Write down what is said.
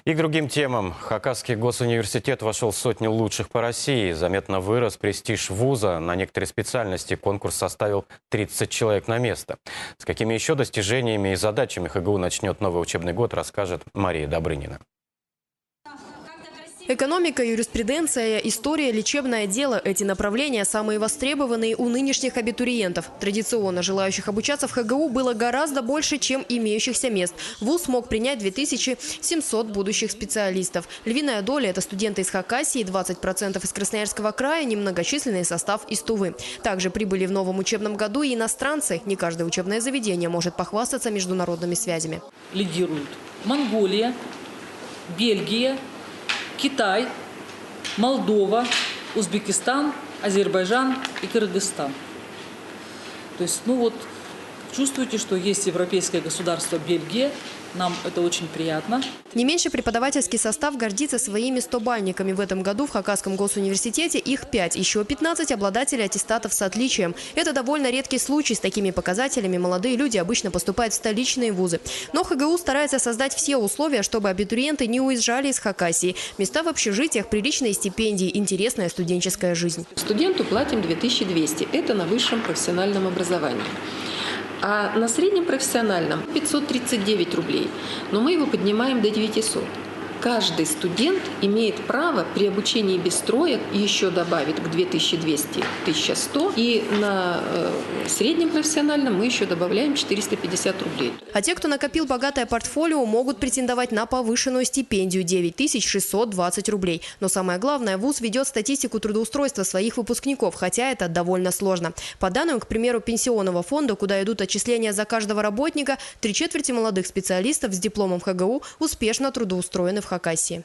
И к другим темам. Хакасский госуниверситет вошел в сотню лучших по России. Заметно вырос престиж вуза. На некоторые специальности конкурс составил 30 человек на место. С какими еще достижениями и задачами ХГУ начнет новый учебный год, расскажет Мария Добрынина. Экономика, юриспруденция, история, лечебное дело – эти направления самые востребованные у нынешних абитуриентов. Традиционно желающих обучаться в ХГУ было гораздо больше, чем имеющихся мест. Вуз смог принять 2700 будущих специалистов. Львиная доля – это студенты из Хакасии, 20% из Красноярского края, немногочисленный состав из Тувы. Также прибыли в новом учебном году и иностранцы. Не каждое учебное заведение может похвастаться международными связями. Лидируют Монголия, Бельгия, Китай, Молдова, Узбекистан, Азербайджан и Кыргызстан. То есть, чувствуете, что есть европейское государство Бельгия. Нам это очень приятно. Не меньше преподавательский состав гордится своими 100-бальниками. В этом году в Хакасском госуниверситете их 5. Еще 15 обладатели аттестатов с отличием. Это довольно редкий случай. С такими показателями молодые люди обычно поступают в столичные вузы. Но ХГУ старается создать все условия, чтобы абитуриенты не уезжали из Хакасии. Места в общежитиях, приличные стипендии, интересная студенческая жизнь. Студенту платим 2200. Это на высшем профессиональном образовании. А на среднем профессиональном 539 рублей. Но мы его поднимаем до 900. Каждый студент имеет право при обучении без троек еще добавить к 2200 1100. И на среднем профессиональном мы еще добавляем 450 рублей. А те, кто накопил богатое портфолио, могут претендовать на повышенную стипендию 9620 рублей. Но самое главное, вуз ведет статистику трудоустройства своих выпускников, хотя это довольно сложно. По данным, к примеру, пенсионного фонда, куда идут отчисления за каждого работника, 3/4 молодых специалистов с дипломом ХГУ успешно трудоустроены в Хакасии.